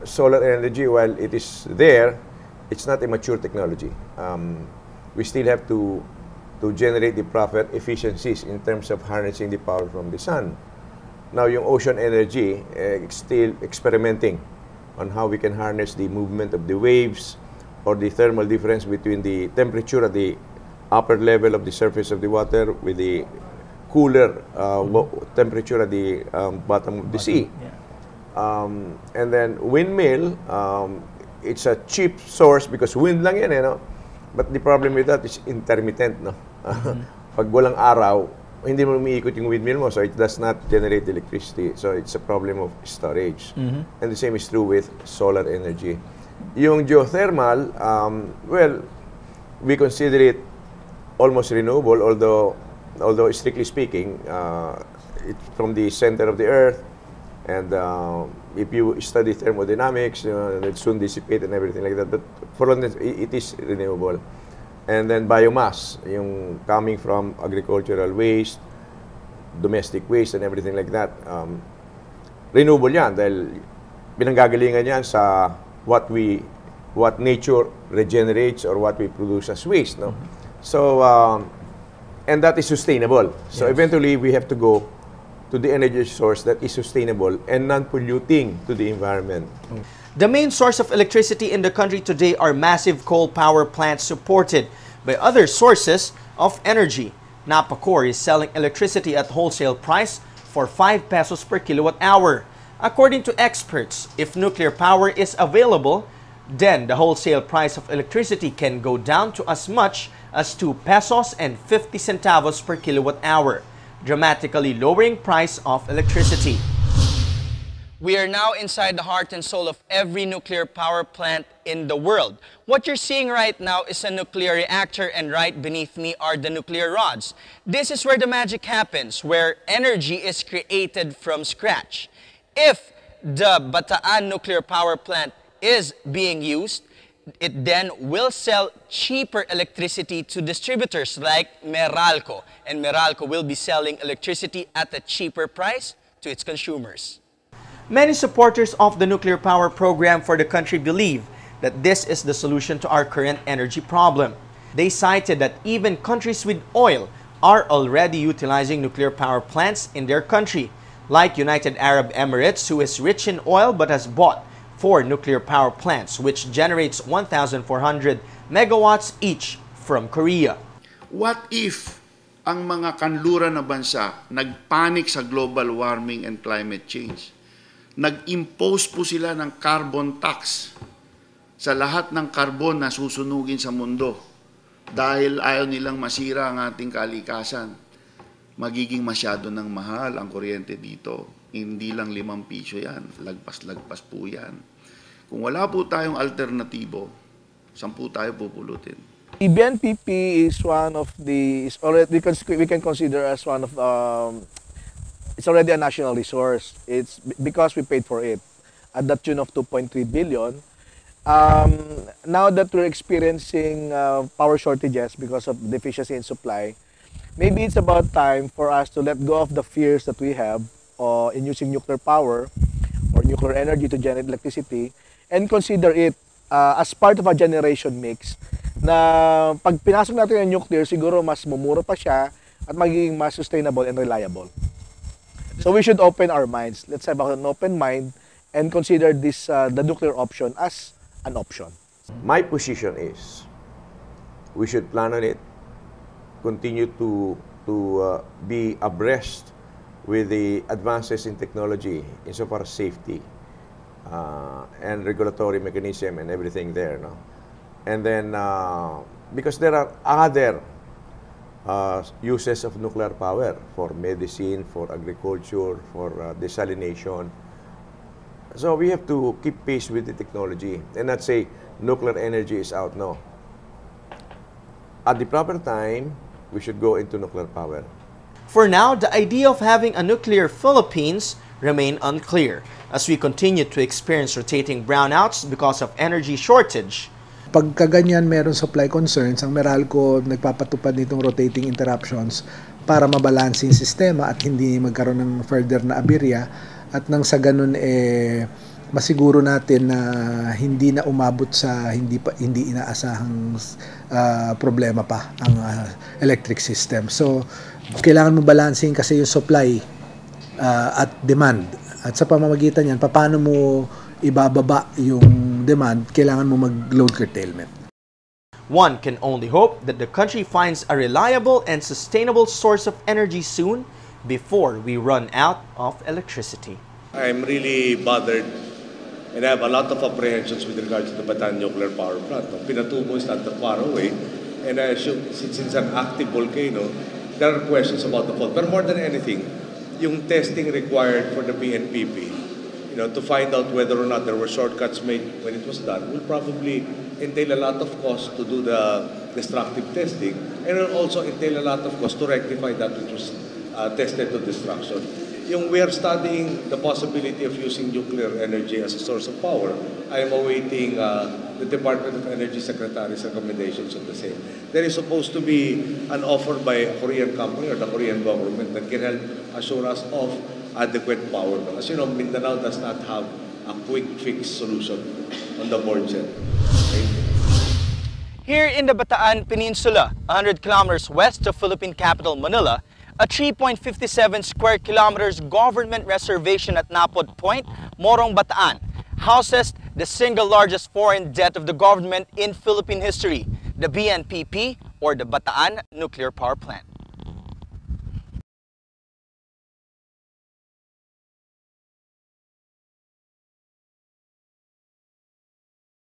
solar energy, while it is there, it's not a mature technology. We still have to generate the proper efficiencies in terms of harnessing the power from the sun. Now, yung ocean energy, still experimenting on how we can harness the movement of the waves or the thermal difference between the temperature at the upper level of the surface of the water with the cooler temperature at the bottom of the sea. And then windmill, it's a cheap source because wind lang yan, no? But the problem with that is intermittent, no? Pag walang araw, hindi mo umiikot yung windmill mo, so it does not generate electricity. So it's a problem of storage. And the same is true with solar energy. Yung geothermal, well, we consider it almost renewable, although strictly speaking, it's from the center of the earth. And if you study thermodynamics, it soon dissipate and everything like that. But for long, it is renewable. And then biomass, yung coming from agricultural waste, domestic waste, and everything like that. Renewable yan dahil pinanggagalingan yan sa what nature regenerates or what we produce as waste, no? So, and that is sustainable. So eventually, we have to go to the energy source that is sustainable and non-polluting to the environment. The main source of electricity in the country today are massive coal power plants supported by other sources of energy. Napacor is selling electricity at wholesale price for 5 pesos per kilowatt hour. According to experts, if nuclear power is available, then the wholesale price of electricity can go down to as much as 2 pesos and 50 centavos per kilowatt hour, dramatically lowering price of electricity. We are now inside the heart and soul of every nuclear power plant in the world. What you're seeing right now is a nuclear reactor, and right beneath me are the nuclear rods. This is where the magic happens, where energy is created from scratch. If the BATAAN nuclear power plant is being used, it then will sell cheaper electricity to distributors like Meralco, and Meralco will be selling electricity at a cheaper price to its consumers. Many supporters of the nuclear power program for the country believe that this is the solution to our current energy problem. They cited that even countries with oil are already utilizing nuclear power plants in their country, like United Arab Emirates, who is rich in oil but has bought 4 nuclear power plants, which generates 1,400 megawatts each from Korea. What if ang mga kanluran na bansa nagpanik sa global warming and climate change? Nag-impose po sila ng carbon tax sa lahat ng carbon na susunugin sa mundo dahil ayaw nilang masira ang ating kalikasan. Magiging masyado ng mahal ang kuryente dito. Hindi lang 5 piso yan. Lagpas-lagpas po yan. Kung wala po tayong alternatibo, saan po tayo pupulutin? The BNPP is one of the, we can consider as one of it's already a national resource. It's because we paid for it at the tune of 2.3 billion. Now that we're experiencing power shortages because of deficiency in supply, maybe it's about time for us to let go of the fears that we have in using nuclear power or nuclear energy to generate electricity and consider it as part of a generation mix na pag pinasok natin yung nuclear, siguro mas mumura pa siya at magiging mas sustainable and reliable. So we should open our minds. Let's have an open mind and consider this the nuclear option as an option. My position is we should plan on it, continue to be abreast with the advances in technology insofar as safety and regulatory mechanism and everything there, no? And then because there are other uses of nuclear power for medicine, for agriculture, for desalination. So we have to keep pace with the technology and not say nuclear energy is out. No. At the proper time, we should go into nuclear power. For now, the idea of having a nuclear Philippines remain unclear as we continue to experience rotating brownouts because of energy shortage. Pagka ganyan meron supply concerns, ang Meralco nagpapatupad nitong rotating interruptions para mabalanse yung sistema at hindi magkaroon ng further na aberya at nang sa ganun masiguro natin na hindi na umabot sa hindi inaasahang problema pa ang electric system. So kailangan mo balancing kasi yung supply at demand. At sa pamamagitan niyan, paano mo ibababa yung demand, kailangan mo mag-load curtailment. One can only hope that the country finds a reliable and sustainable source of energy soon before we run out of electricity. I'm really bothered and I have a lot of apprehensions with regards to the BATAAN nuclear power plant. Pinatubo is not that far away, and I assume since it's an active volcano, there are questions about the fault. But more than anything, yung testing required for the PNPP, to find out whether or not there were shortcuts made when it was done, will probably entail a lot of cost to do the destructive testing, and will also entail a lot of cost to rectify that which was tested to destruction. We are studying the possibility of using nuclear energy as a source of power. I am awaiting the Department of Energy Secretary's recommendations on the same. There is supposed to be an offer by a Korean company or the Korean government that can help assure us of adequate power. As you know, Mindanao does not have a quick fix solution on the board yet. Here in the Bataan Peninsula, 100 kilometers west of Philippine capital Manila, a 3.57 square kilometers government reservation at Napod Point, Morong, Bataan, houses the single largest foreign debt of the government in Philippine history, the BNPP or the Bataan Nuclear Power Plant.